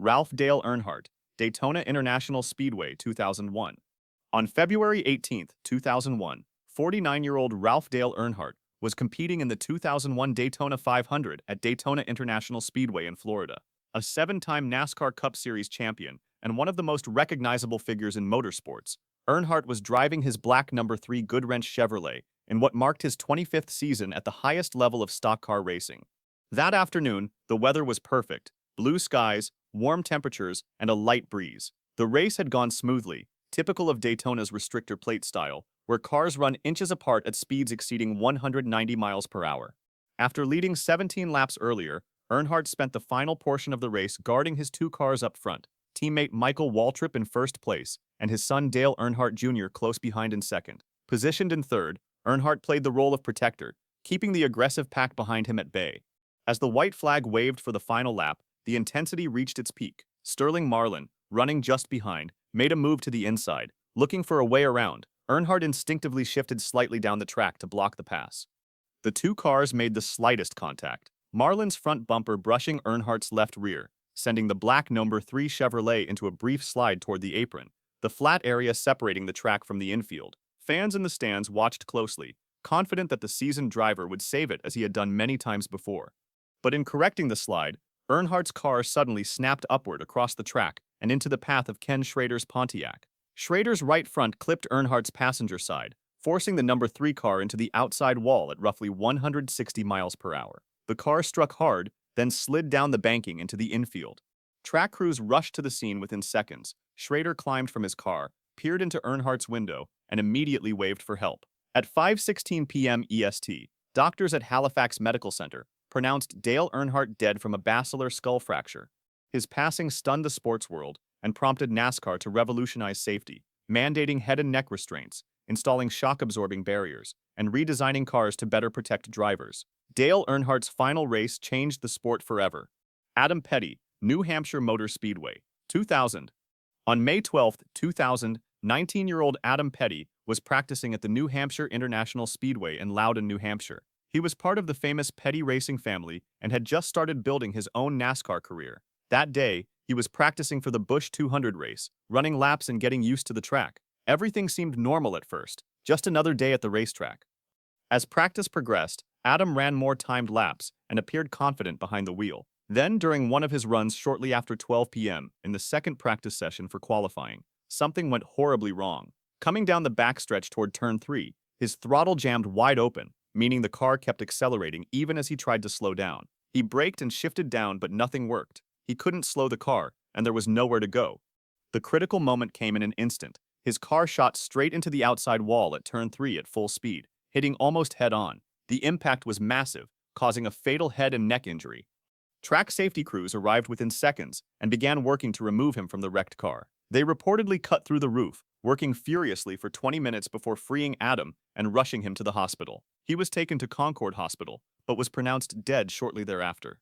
Ralph Dale Earnhardt, Daytona International Speedway 2001. On February 18, 2001, 49-year-old Ralph Dale Earnhardt was competing in the 2001 Daytona 500 at Daytona International Speedway in Florida. A seven-time NASCAR Cup Series champion and one of the most recognizable figures in motorsports, Earnhardt was driving his black number 3 Goodwrench Chevrolet in what marked his 25th season at the highest level of stock car racing. That afternoon, the weather was perfect: blue skies, warm temperatures, and a light breeze. The race had gone smoothly, typical of Daytona's restrictor plate style, where cars run inches apart at speeds exceeding 190 miles per hour. After leading 17 laps earlier, Earnhardt spent the final portion of the race guarding his two cars up front, teammate Michael Waltrip in first place, and his son Dale Earnhardt Jr. close behind in second. Positioned in third, Earnhardt played the role of protector, keeping the aggressive pack behind him at bay. As the white flag waved for the final lap, the intensity reached its peak. Sterling Marlin, running just behind, made a move to the inside. Looking for a way around, Earnhardt instinctively shifted slightly down the track to block the pass. The two cars made the slightest contact, Marlin's front bumper brushing Earnhardt's left rear, sending the black number 3 Chevrolet into a brief slide toward the apron, the flat area separating the track from the infield. Fans in the stands watched closely, confident that the seasoned driver would save it as he had done many times before. But in correcting the slide, Earnhardt's car suddenly snapped upward across the track and into the path of Ken Schrader's Pontiac. Schrader's right front clipped Earnhardt's passenger side, forcing the number 3 car into the outside wall at roughly 160 miles per hour. The car struck hard, then slid down the banking into the infield. Track crews rushed to the scene within seconds. Schrader climbed from his car, peered into Earnhardt's window, and immediately waved for help. At 5:16 p.m. EST, doctors at Halifax Medical Center pronounced Dale Earnhardt dead from a basilar skull fracture. His passing stunned the sports world and prompted NASCAR to revolutionize safety, mandating head and neck restraints, installing shock-absorbing barriers, and redesigning cars to better protect drivers. Dale Earnhardt's final race changed the sport forever. Adam Petty, New Hampshire Motor Speedway, 2000. On May 12, 2000, 19-year-old Adam Petty was practicing at the New Hampshire International Speedway in Loudon, New Hampshire. He was part of the famous Petty racing family and had just started building his own NASCAR career. That day, he was practicing for the Busch 200 race, running laps and getting used to the track. Everything seemed normal at first, just another day at the racetrack. As practice progressed, Adam ran more timed laps and appeared confident behind the wheel. Then, during one of his runs shortly after 12 p.m. in the second practice session for qualifying, something went horribly wrong. Coming down the backstretch toward turn 3, his throttle jammed wide open, meaning the car kept accelerating even as he tried to slow down. He braked and shifted down, but nothing worked. He couldn't slow the car, and there was nowhere to go. The critical moment came in an instant. His car shot straight into the outside wall at turn 3 at full speed, hitting almost head-on. The impact was massive, causing a fatal head and neck injury. Track safety crews arrived within seconds and began working to remove him from the wrecked car. They reportedly cut through the roof, working furiously for 20 minutes before freeing Adam and rushing him to the hospital. He was taken to Concord Hospital, but was pronounced dead shortly thereafter.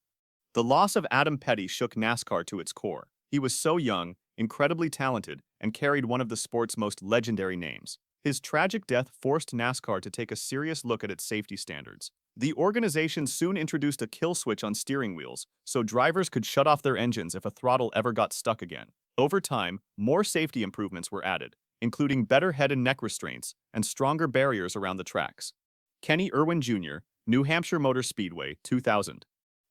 The loss of Adam Petty shook NASCAR to its core. He was so young, incredibly talented, and carried one of the sport's most legendary names. His tragic death forced NASCAR to take a serious look at its safety standards. The organization soon introduced a kill switch on steering wheels, so drivers could shut off their engines if a throttle ever got stuck again. Over time, more safety improvements were added, including better head and neck restraints and stronger barriers around the tracks. Kenny Irwin Jr., New Hampshire Motor Speedway, 2000.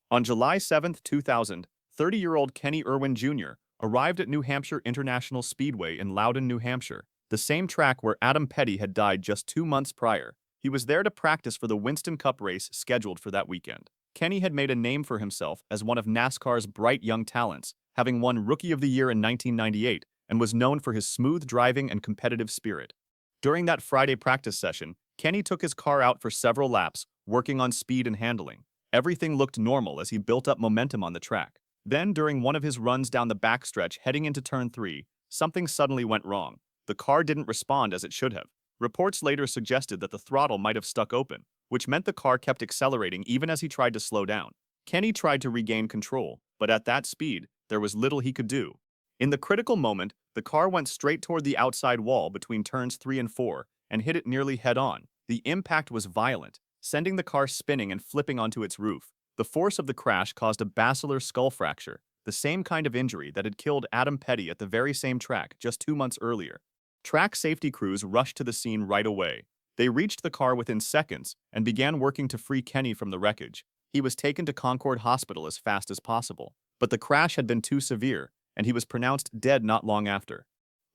On July 7, 2000, 30-year-old Kenny Irwin Jr. arrived at New Hampshire International Speedway in Loudon, New Hampshire, the same track where Adam Petty had died just 2 months prior. He was there to practice for the Winston Cup race scheduled for that weekend. Kenny had made a name for himself as one of NASCAR's bright young talents, having won Rookie of the Year in 1998, and was known for his smooth driving and competitive spirit. During that Friday practice session, Kenny took his car out for several laps, working on speed and handling. Everything looked normal as he built up momentum on the track. Then, during one of his runs down the backstretch heading into turn 3, something suddenly went wrong. The car didn't respond as it should have. Reports later suggested that the throttle might have stuck open, which meant the car kept accelerating even as he tried to slow down. Kenny tried to regain control, but at that speed, there was little he could do. In the critical moment, the car went straight toward the outside wall between turns 3 and 4 and hit it nearly head-on. The impact was violent, sending the car spinning and flipping onto its roof. The force of the crash caused a basilar skull fracture, the same kind of injury that had killed Adam Petty at the very same track just 2 months earlier. Track safety crews rushed to the scene right away. They reached the car within seconds and began working to free Kenny from the wreckage. He was taken to Concord Hospital as fast as possible, but the crash had been too severe, and he was pronounced dead not long after.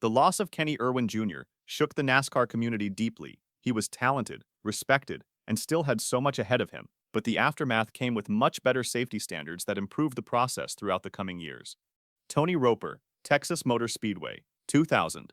The loss of Kenny Irwin Jr. shook the NASCAR community deeply. He was talented, respected, and still had so much ahead of him, but the aftermath came with much better safety standards that improved the process throughout the coming years. Tony Roper, Texas Motor Speedway, 2000.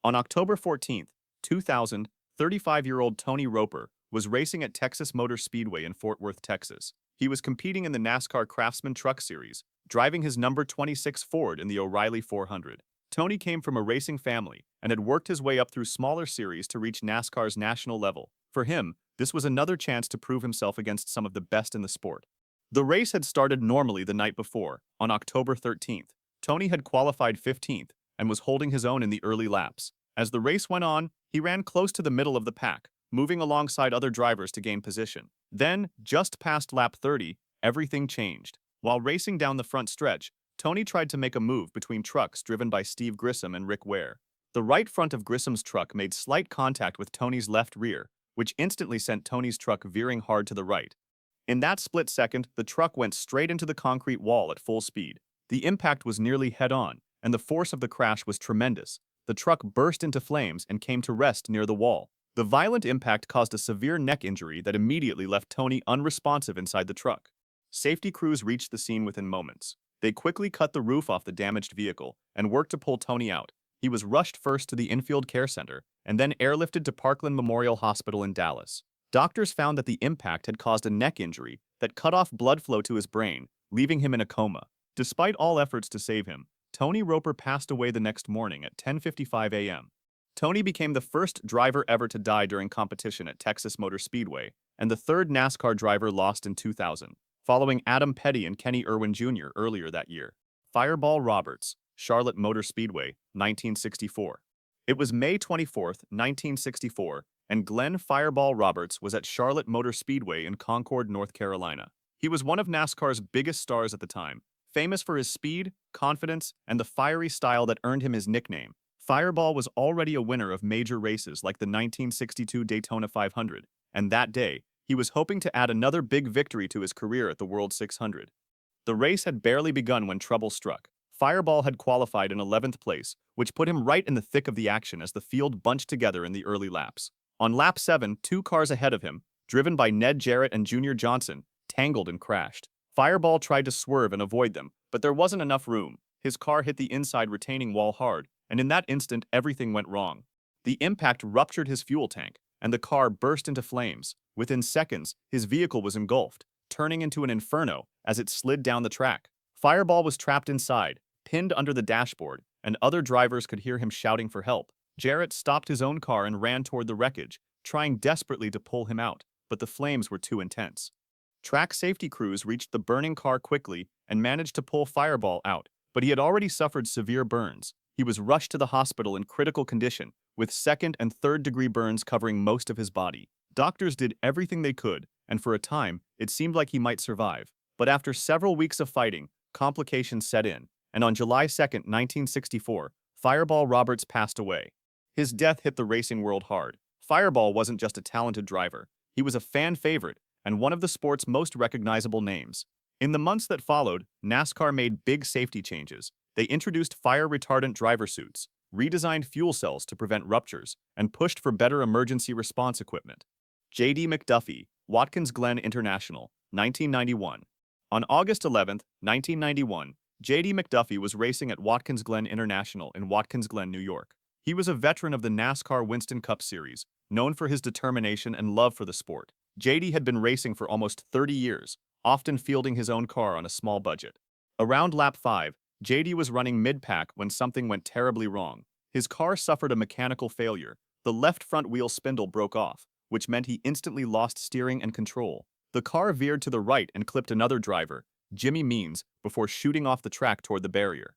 On October 14, 2000, 35-year-old Tony Roper was racing at Texas Motor Speedway in Fort Worth, Texas. He was competing in the NASCAR Craftsman Truck Series, driving his number 26 Ford in the O'Reilly 400. Tony came from a racing family and had worked his way up through smaller series to reach NASCAR's national level. For him, this was another chance to prove himself against some of the best in the sport. The race had started normally the night before, on October 13th. Tony had qualified 15th and was holding his own in the early laps. As the race went on, he ran close to the middle of the pack, moving alongside other drivers to gain position. Then, just past lap 30, everything changed. While racing down the front stretch, Tony tried to make a move between trucks driven by Steve Grissom and Rick Ware. The right front of Grissom's truck made slight contact with Tony's left rear, which instantly sent Tony's truck veering hard to the right. In that split second, the truck went straight into the concrete wall at full speed. The impact was nearly head-on, and the force of the crash was tremendous. The truck burst into flames and came to rest near the wall. The violent impact caused a severe neck injury that immediately left Tony unresponsive inside the truck. Safety crews reached the scene within moments. They quickly cut the roof off the damaged vehicle and worked to pull Tony out. He was rushed first to the Infield Care Center and then airlifted to Parkland Memorial Hospital in Dallas. Doctors found that the impact had caused a neck injury that cut off blood flow to his brain, leaving him in a coma. Despite all efforts to save him, Tony Roper passed away the next morning at 10:55 a.m. Tony became the first driver ever to die during competition at Texas Motor Speedway and the third NASCAR driver lost in 2000, following Adam Petty and Kenny Irwin Jr. earlier that year. Fireball Roberts, Charlotte Motor Speedway, 1964. It was May 24, 1964, and Glenn Fireball Roberts was at Charlotte Motor Speedway in Concord, North Carolina. He was one of NASCAR's biggest stars at the time, famous for his speed, confidence, and the fiery style that earned him his nickname. Fireball was already a winner of major races like the 1962 Daytona 500, and that day, he was hoping to add another big victory to his career at the World 600. The race had barely begun when trouble struck. Fireball had qualified in 11th place, which put him right in the thick of the action as the field bunched together in the early laps. On lap 7, two cars ahead of him, driven by Ned Jarrett and Junior Johnson, tangled and crashed. Fireball tried to swerve and avoid them, but there wasn't enough room. His car hit the inside retaining wall hard, and in that instant, everything went wrong. The impact ruptured his fuel tank, and the car burst into flames. Within seconds, his vehicle was engulfed, turning into an inferno as it slid down the track. Fireball was trapped inside, pinned under the dashboard, and other drivers could hear him shouting for help. Jarrett stopped his own car and ran toward the wreckage, trying desperately to pull him out, but the flames were too intense. Track safety crews reached the burning car quickly and managed to pull Fireball out, but he had already suffered severe burns. He was rushed to the hospital in critical condition, with second and third-degree burns covering most of his body. Doctors did everything they could, and for a time, it seemed like he might survive. But after several weeks of fighting, complications set in, and on July 2, 1964, Fireball Roberts passed away. His death hit the racing world hard. Fireball wasn't just a talented driver. He was a fan favorite and one of the sport's most recognizable names. In the months that followed, NASCAR made big safety changes. They introduced fire-retardant driver suits, redesigned fuel cells to prevent ruptures, and pushed for better emergency response equipment. J.D. McDuffie, Watkins Glen International, 1991. On August 11, 1991, J.D. McDuffie was racing at Watkins Glen International in Watkins Glen, New York. He was a veteran of the NASCAR Winston Cup Series, known for his determination and love for the sport. J.D. had been racing for almost 30 years, often fielding his own car on a small budget. Around lap 5, J.D. was running mid-pack when something went terribly wrong. His car suffered a mechanical failure. The left front wheel spindle broke off, which meant he instantly lost steering and control. The car veered to the right and clipped another driver, Jimmy Means, before shooting off the track toward the barrier.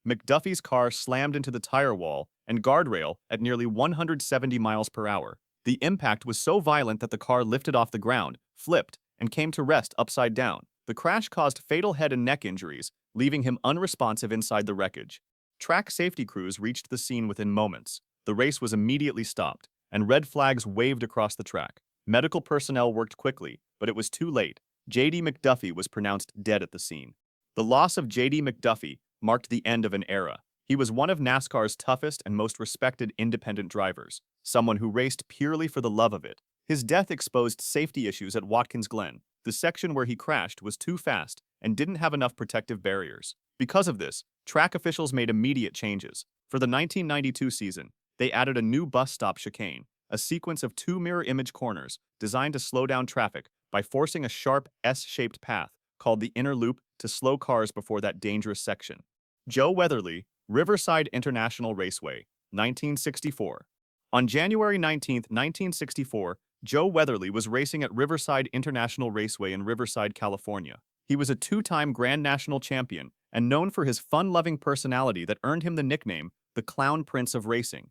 McDuffie's car slammed into the tire wall and guardrail at nearly 170 miles per hour. The impact was so violent that the car lifted off the ground, flipped, and came to rest upside down. The crash caused fatal head and neck injuries, leaving him unresponsive inside the wreckage. Track safety crews reached the scene within moments. The race was immediately stopped, and red flags waved across the track. Medical personnel worked quickly, but it was too late. J.D. McDuffie was pronounced dead at the scene. The loss of J.D. McDuffie marked the end of an era. He was one of NASCAR's toughest and most respected independent drivers, someone who raced purely for the love of it. His death exposed safety issues at Watkins Glen. The section where he crashed was too fast and didn't have enough protective barriers. Because of this, track officials made immediate changes. For the 1992 season, they added a new bus stop chicane, a sequence of two mirror image corners designed to slow down traffic by forcing a sharp S-shaped path called the inner loop to slow cars before that dangerous section. Joe Weatherly, Riverside International Raceway, 1964. On January 19, 1964, Joe Weatherly was racing at Riverside International Raceway in Riverside, California. He was a two-time Grand National champion and known for his fun-loving personality that earned him the nickname the Clown Prince of Racing.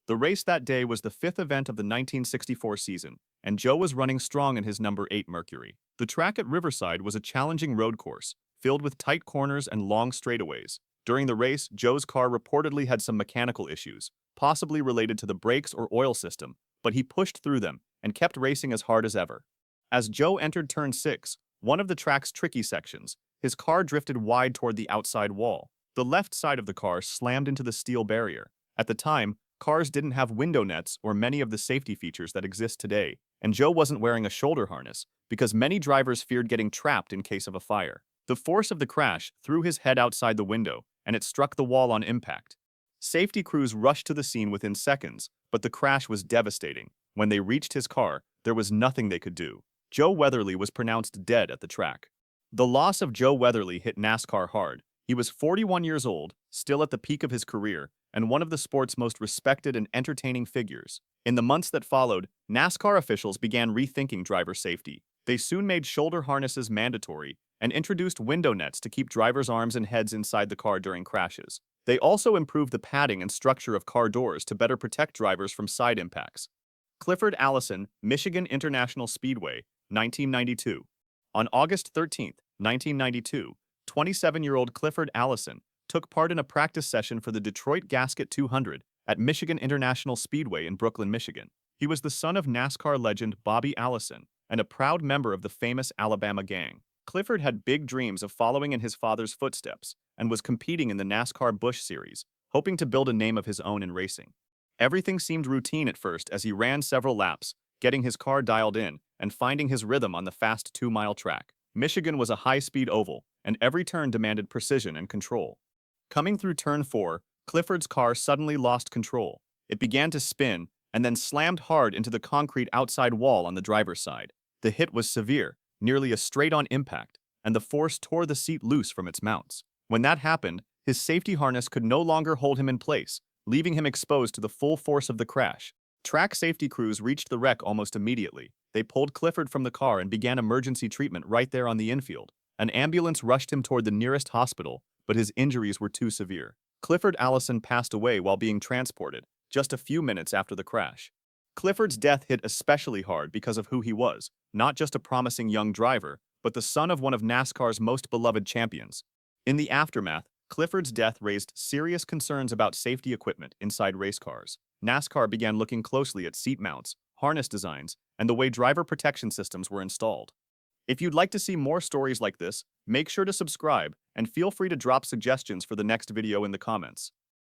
The race that day was the fifth event of the 1964 season, and Joe was running strong in his number 8 Mercury. The track at Riverside was a challenging road course, filled with tight corners and long straightaways. During the race, Joe's car reportedly had some mechanical issues, possibly related to the brakes or oil system, but he pushed through them and kept racing as hard as ever. As Joe entered Turn 6, one of the track's tricky sections, his car drifted wide toward the outside wall. The left side of the car slammed into the steel barrier. At the time, cars didn't have window nets or many of the safety features that exist today, and Joe wasn't wearing a shoulder harness because many drivers feared getting trapped in case of a fire. The force of the crash threw his head outside the window, and it struck the wall on impact. Safety crews rushed to the scene within seconds, but the crash was devastating. When they reached his car, there was nothing they could do. Joe Weatherly was pronounced dead at the track. The loss of Joe Weatherly hit NASCAR hard. He was 41 years old, still at the peak of his career, and one of the sport's most respected and entertaining figures. In the months that followed, NASCAR officials began rethinking driver safety. They soon made shoulder harnesses mandatory and introduced window nets to keep drivers' arms and heads inside the car during crashes. They also improved the padding and structure of car doors to better protect drivers from side impacts. Clifford Allison, Michigan International Speedway, 1992. On August 13, 1992, 27-year-old Clifford Allison took part in a practice session for the Detroit Gasket 200 at Michigan International Speedway in Brooklyn, Michigan. He was the son of NASCAR legend Bobby Allison and a proud member of the famous Alabama gang. Clifford had big dreams of following in his father's footsteps and was competing in the NASCAR Busch Series, hoping to build a name of his own in racing. Everything seemed routine at first as he ran several laps, getting his car dialed in and finding his rhythm on the fast 2-mile track. Michigan was a high-speed oval, and every turn demanded precision and control. Coming through Turn 4, Clifford's car suddenly lost control. It began to spin and then slammed hard into the concrete outside wall on the driver's side. The hit was severe, nearly a straight-on impact, and the force tore the seat loose from its mounts. When that happened, his safety harness could no longer hold him in place, leaving him exposed to the full force of the crash. Track safety crews reached the wreck almost immediately. They pulled Clifford from the car and began emergency treatment right there on the infield. An ambulance rushed him toward the nearest hospital, but his injuries were too severe. Clifford Allison passed away while being transported, just a few minutes after the crash. Clifford's death hit especially hard because of who he was, not just a promising young driver, but the son of one of NASCAR's most beloved champions. In the aftermath, Clifford's death raised serious concerns about safety equipment inside race cars. NASCAR began looking closely at seat mounts, harness designs, and the way driver protection systems were installed. If you'd like to see more stories like this, make sure to subscribe and feel free to drop suggestions for the next video in the comments.